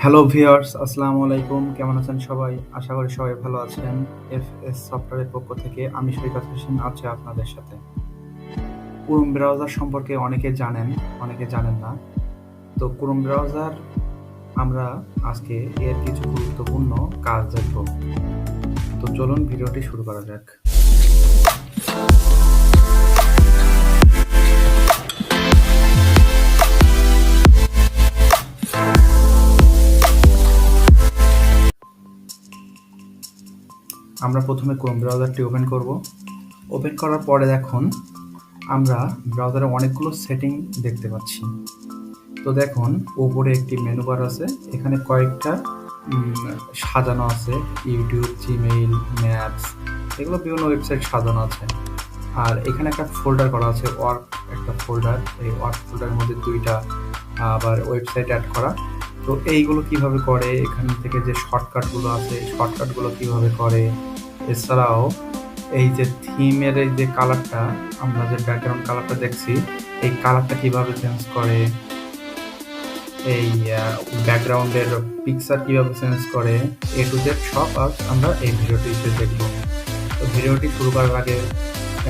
Hello viewers, আসসালামু আলাইকুম। কেমন আছেন সবাই? আশা করি সবাই ভালো আছেন। এফএস সফটওয়্যারের পক্ষ থেকে আমি সৈকত হোসেন আছি আপনাদের সাথে। ক্রোম ব্রাউজার সম্পর্কে অনেকে জানেন, অনেকে জানেন না। তো ক্রোম ব্রাউজার আমরা আজকে এর কিছু গুরুত্বপূর্ণ কাজ দেখব। তো চলুন ভিডিওটি শুরু করা যাক। আমরা প্রথমে ক্রোম ব্রাউজারটি ওপেন করব। ওপেন করার পরে দেখুন আমরা ব্রাউজারে অনেকগুলো সেটিং দেখতে পাচ্ছি। তো দেখুন উপরে একটি মেনু বার আছে, এখানে কয়েকটা সাজানো আছে, ইউটিউব, জিমেইল, ম্যাপস, এগুলো বিভিন্ন ওয়েবসাইট সাজানো আছে। আর এখানে একটা ফোল্ডার করা আছে, ওয়ার্ক একটা ফোল্ডার, এই ওয়ার্ক ফোল্ডারের মধ্যে দুইটা আবার ওয়েবসাইট অ্যাড করা। তো এইগুলো কিভাবে করে, এখান থেকে যে শর্টকাটগুলো আছে এই শর্টকাটগুলো কিভাবে করে, এছাড়াও এই যে থিমের এই যে কালারটা, আমরা যে ব্যাকগ্রাউন্ড কালারটা দেখছি এই কালারটা কিভাবে চেঞ্জ করে, এই ব্যাকগ্রাউন্ডের পিকচার কিভাবে চেঞ্জ করে, এ টু জেড সব আজ আমরা এই ভিডিওটিতে দেখব। তো ভিডিওটি শুরু করার আগে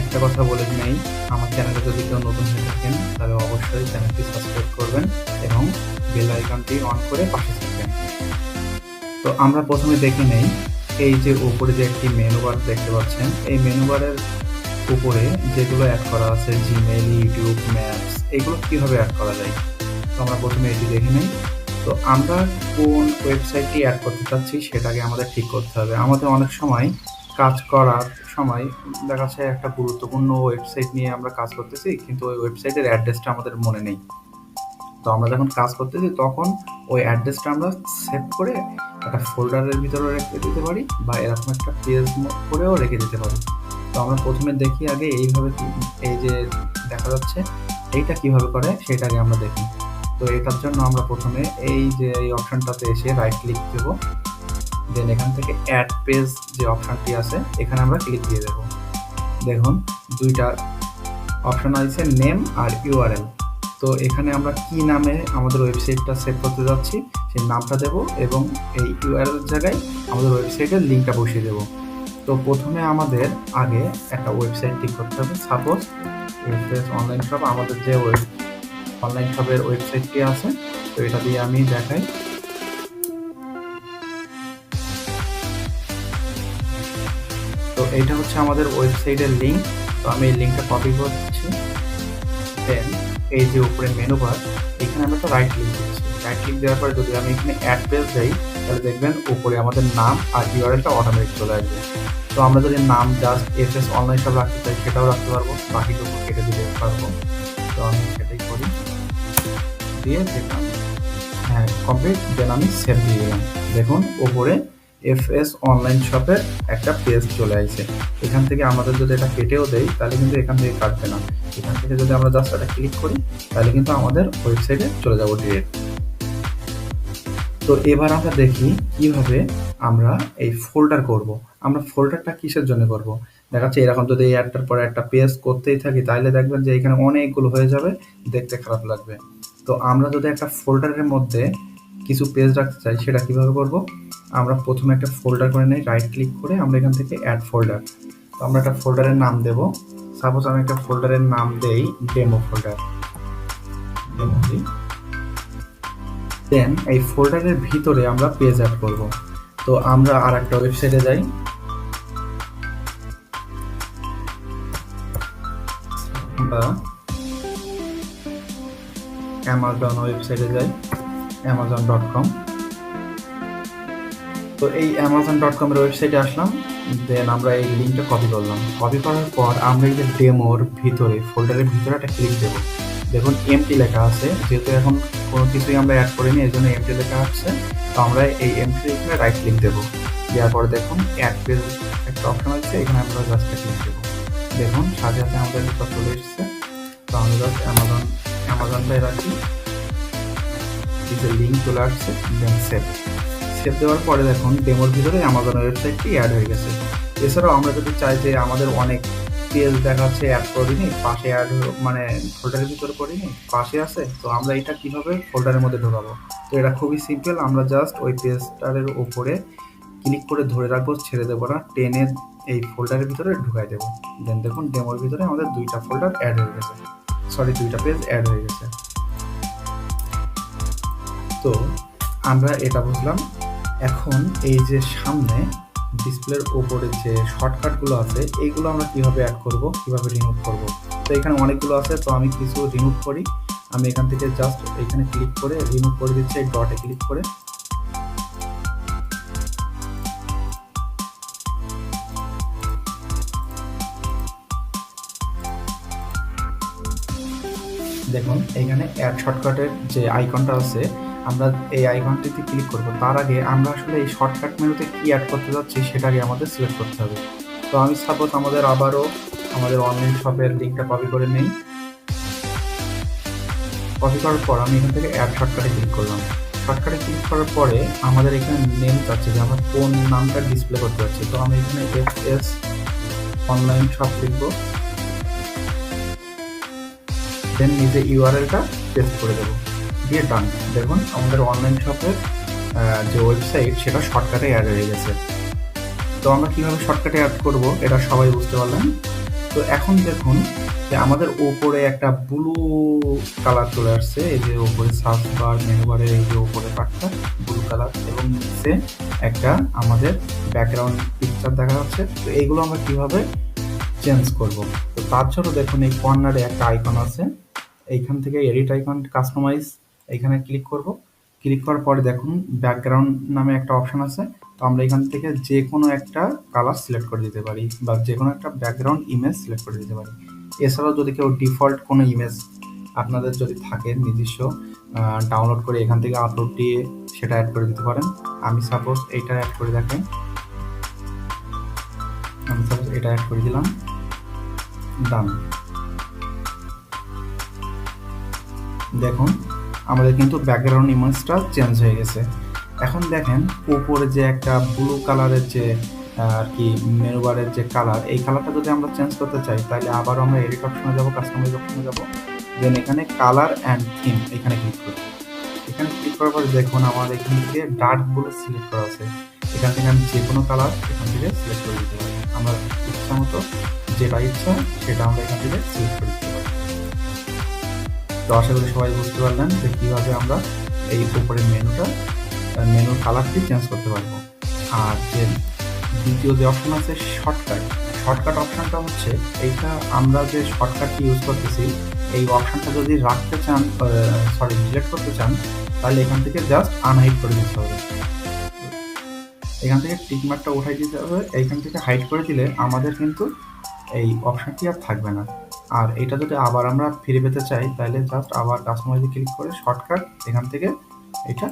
একটা কথা বলে নেই, আমার চ্যানেলে যদি কেউ নতুন হয়ে থাকেন তাহলে অবশ্যই চ্যানেলটি সাবস্ক্রাইব করবেন এবং বেল আইকনটি অন করে পাশে থাকবেন। তো আমরা প্রথমে দেখে নেই এই যে উপরে যে একটি মেনু বার দেখতে পাচ্ছেন, এই মেনু বারের উপরে যেগুলো অ্যাড করা আছে, জিমেইল, ইউটিউব, ম্যাপস, এগুলো কিভাবে অ্যাড করা যায়। তো আমরা প্রথমে এটি দেখে নিই। তো আমরা কোন ওয়েবসাইটটি অ্যাড করতে চাচ্ছি সেটাকে আমাদের ঠিক করতে হবে। আমাদের অনেক সময় কাজ করার সময় দেখা যাচ্ছে একটা গুরুত্বপূর্ণ ওয়েবসাইট নিয়ে আমরা কাজ করতেছি, কিন্তু ওই ওয়েবসাইটের অ্যাড্রেসটা আমাদের মনে নেই। তো আমরা যখন কাজ করতেছি তখন ওই অ্যাড্রেসটা আমরা সেভ করে একটা ফোল্ডারের ভিতরে রেখে দিতে পারি বা এরকম একটা পেজ করেও রেখে দিতে পারি। তো আমরা প্রথমে দেখি আগে এইভাবে, এই যে দেখা যাচ্ছে এইটা কিভাবে করে সেটাকে আমরা দেখি। তো এটার জন্য আমরা প্রথমে এই যে এই অপশনটাতে এসে রাইট ক্লিক দেব, দেন এখান থেকে অ্যাড পেজ যে অপশনটি আছে এখানে আমরা ক্লিক দিয়ে দেব। দেখুন দুইটা অপশন আছে, নেম আর ইউআরএল। তো এখানে আমরা কি নামে আমাদের ওয়েবসাইটটা সেভ করতে যাচ্ছি সেই নামটা দেব এবং এই ইউআরএল জায়গায় আমাদের ওয়েবসাইটের লিঙ্কটা বসিয়ে দেব। তো প্রথমে আমাদের আগে একটা ওয়েবসাইট ঠিক করতে হবে। সাপোজ এফএস অনলাইন শপ, আমাদের যে অনলাইন শপের ওয়েবসাইটটি আছে, তো এটা দিয়ে আমি দেখাই। তো এইটা হচ্ছে আমাদের ওয়েবসাইটের লিঙ্ক। তো আমি এই লিঙ্কটা কপি করছি, দেন এই যে উপরে মেনু বার এখানে আমরা একটা রাইট ক্লিক দিচ্ছি। রাইট ক্লিক দেওয়ার পরে যদি আমি এখানে অ্যাড পেজ যাই তাহলে দেখবেন উপরে আমাদের নাম আর ইউআরএলটা অটোমেটিক চলে আসবে। তো আমরা যদি নাম জাস্ট এফএস অনলাইন শপ রাখতে চাই সেটাও রাখতে পারবো, বাকিটুকু কেটে দিতে পারবো। তো আমি সেটাই করি, দিয়ে দেখলাম হ্যাঁ কমপ্লিট, দেন আমি সেভ দিয়ে দিলাম। দেখুন উপরে এফএস অনলাইন শপের একটা পেজ চলে আসছে। এখান থেকে আমাদের যদি এটা কেটেও দেই তাহলে কিন্তু এখান থেকে কাটবে না, এখান থেকে যদি আমরা জাস্ট এটা ক্লিক করি তাহলে কিন্তু আমাদের ওয়েবসাইটে চলে যাবো ডিরেক্ট। তো এবার আমরা দেখি কিভাবে আমরা এই ফোল্ডার করব। আমরা ফোল্ডারটা কিসের জন্য করব, দেখা যাচ্ছে এরকম যদি একটার পর একটা পেজ করতেই থাকি তাহলে দেখবেন যে এখানে অনেকগুলো হয়ে যাবে, দেখতে খারাপ লাগবে। তো আমরা যদি একটা ফোল্ডারের মধ্যে কিছু পেজ রাখতে চাই সেটা কিভাবে করব, আমরা প্রথমে একটা ফোল্ডার করে নিই, রাইট ক্লিক করে আমরা এখান থেকে অ্যাড ফোল্ডার। তো আমরা একটা ফোল্ডারের নাম দেব, সাপোজ আমি একটা ফোল্ডারের নাম দেই ডেমো ফোল্ডার, ডেমো দিই। দেন এই ফোল্ডারের ভিতরে আমরা পেজ অ্যাড করব। তো আমরা আর একটা ওয়েবসাইটে যাই, বা অ্যামাজন ওয়েবসাইটে যাই, amazon.com। তো এই amazon.com এর ওয়েবসাইটে আসলাম, দেন আমরা এই লিঙ্কটা কপি করলাম। কপি করার পর আমরা এই যে ডেমোর ভিতরে ফোল্ডারের ভিতরে একটা ক্লিক দেবো। দেখুন এমটি লেখা আছে, যেহেতু এখন কোনো কিছুই আমরা অ্যাড করিনি এই জন্য এমটি লেখা আসছে। তো আমরা এই এমটি এখানে রাইট ক্লিক দেবো, দেওয়ার পরে দেখুন অ্যাড পেজ একটা অপশন আছে, এখানে আমরা জাস্ট ক্লিক দেবো। দেখুন সাথে সাথে আমাদের সব চলে এসেছে। তো আমরা জাস্ট অ্যামাজনটাই রাখি, লিঙ্ক চলে আসছে, দেন সেভ দেওয়ার পরে দেখুন ডেমোর ভিতরে অ্যামাজন ওয়েবসাইটটি অ্যাড হয়ে গেছে। এছাড়াও আমরা যদি চাই যে আমাদের অনেক পেজ দেখাচ্ছে অ্যাড করিনি, পাশে অ্যাড মানে ফোল্ডারের ভিতরে করিনি, পাশে আছে, তো আমরা এটা কিভাবে ফোল্ডারের মধ্যে ঢোকাবো। তো তো এটা খুবই সিম্পল। আমরা জাস্ট ওই পেজটার উপরে ক্লিক করে ধরে রাখবো, ছেড়ে দেবো না, টেনে এই ফোল্ডারের ভিতরে ঢুকাই দেবো। দেন দেখুন ডেমোর ভিতরে আমাদের 2টা ফোল্ডার অ্যাড হয়ে গেছে, 2টা পেজ অ্যাড হয়ে গেছে। তো আমরা এটা বুঝলাম। এখন এই যে সামনে ডিসপ্লের উপরে যে শর্টকাটগুলো আছে এইগুলো আমরা কিভাবে অ্যাড করব, কিভাবে রিমুভ করব। তো এখানে অনেকগুলো আছে, তো আমি কিছু রিমুভ করি। আমি এখান থেকে জাস্ট এখানে ক্লিক করে রিমুভ করে দিচ্ছি, এই ডটে ক্লিক করে। দেখুন এখানে অ্যাড শর্টকাটের যে আইকনটা আছে, আমরা এই আইকনটিতে ক্লিক করব। তার আগে আমরা আসলে এই শর্টকাট মেনুতে কি অ্যাড করতে যাচ্ছি সেটা আগে আমাদের সিলেক্ট করতে হবে। তো আমি সাপোজ আবারও আমাদের অনলাইন শপের লিঙ্কটা কপি করে নেই। কপি করার পর আমি এখান থেকে অ্যাড শর্টকাটে ক্লিক করলাম। শর্টকাটে ক্লিক করার পরে আমাদের এখানে নেম চাচ্ছে যে আমরা কোন নামটা ডিসপ্লে করতে যাচ্ছি। তো আমি এখানে এস অনলাইন শপ লিখবো, দেন নিজে ইউআরএলটা পেস্ট করে দেবো, দিয়ে ডান। দেখুন আমাদের অনলাইন শপের যে ওয়েবসাইট সেটা শর্টকাটে অ্যাড হয়ে গেছে। তো আমরা কীভাবে শর্টকাটে অ্যাড করব এটা সবাই বুঝতে পারলেন। তো এখন দেখুন যে আমাদের ওপরে একটা ব্লু কালার চলে আসছে, এই যে ওপরে সার্চ বার মেনু বারের এই যে ওপরে পার্টটা ব্লু কালার, এবং নিচে একটা আমাদের ব্যাকগ্রাউন্ড পিকচার দেখা যাচ্ছে। তো এইগুলো আমরা কিভাবে চেঞ্জ করব। তো তার জন্য দেখুন এই কর্নারে একটা আইকন আছে, এইখান থেকে এডিট আইকন কাস্টমাইজ, এইখানে ক্লিক করব। ক্লিক করার পরে দেখুন ব্যাকগ্রাউন্ড নামে একটা অপশন আছে। তো আমরা এখান থেকে যে কোনো একটা কালার সিলেক্ট করে দিতে পারি, বা যে কোনো একটা ব্যাকগ্রাউন্ড ইমেজ সিলেক্ট করে দিতে পারি। এছাড়াও যদি কেউ ডিফল্ট কোনো ইমেজ আপনাদের যদি থাকে নিজস্ব ডাউনলোড করে এখান থেকে আপলোড দিয়ে সেটা অ্যাড করে দিতে পারেন। আমি সাপোজ এইটা অ্যাড করে দেখেন, আমি সাপোজ এটা অ্যাড করে দিলাম, ডান। দেখুন আমাদের কিন্তু ব্যাকগ্রাউন্ড ইমেজটা চেঞ্জ হয়ে গেছে। এখন দেখেন উপরে যে একটা ব্লু কালারের যে আর কি মেনু বারের যে কালার, এই কালারটা যদি আমরা চেঞ্জ করতে চাই তাহলে আবার আমরা এডিট অপশনে যাব, কাস্টমাইজ অপশনে যাব, দেন এখানে কালার অ্যান্ড থিম এখানে ক্লিক করব। এখানে ক্লিক করার পরে দেখুন আমার এখান থেকে ডার্কগুলো সিলেক্ট করা আছে। এখান থেকে আমি যে কোনো কালার এখান থেকে সিলেক্ট করে দিতে পারি। আমার ইচ্ছা মতো যেটা ইচ্ছা সেটা আমরা এখান থেকে সিলেক্ট করে দিতে পারি। তো আশা করি সবাই বুঝতে পারলেন যে কীভাবে আমরা এই উপরের মেনুর কালারটি চেঞ্জ করতে পারবো। আর যে দ্বিতীয় যে অপশন আছে শর্টকাট অপশনটা হচ্ছে এইটা, আমরা যে শর্টকাটটি ইউজ করতেছি এই অপশনটা যদি রাখতে চান, ডিলিট করতে চান, তাহলে এখান থেকে জাস্ট আনহাইড করে দিতে হবে। এখান থেকে টিকমার্কটা উঠাই দিতে হবে, এইখান থেকে হাইড করে দিলে আমাদের কিন্তু এই অপশনটি আর থাকবে না। আর এটা যদি আবার আমরা ফিরে পেতে চাই তাহলে জাস্ট আবার কাস্টমাইজে ক্লিক করে শর্টকাট এখান থেকে এটা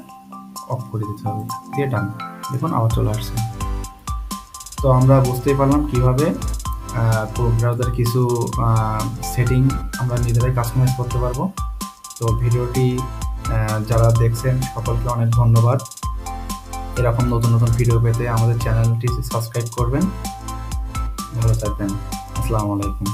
অফ করে দিতে হবে, দিয়ে ডান। দেখুন আবার চলে আসছে। তো আমরা বুঝতেই পারলাম কীভাবে ক্রোম ব্রাউজার কিছু সেটিং আমরা নিজেরাই কাস্টমাইজ করতে পারবো। তো ভিডিওটি যারা দেখছেন সকলকে অনেক ধন্যবাদ। এরকম নতুন নতুন ভিডিও পেতে আমাদের চ্যানেলটি সাবস্ক্রাইব করবেন। ভালো থাকবেন। আসসালামু আলাইকুম।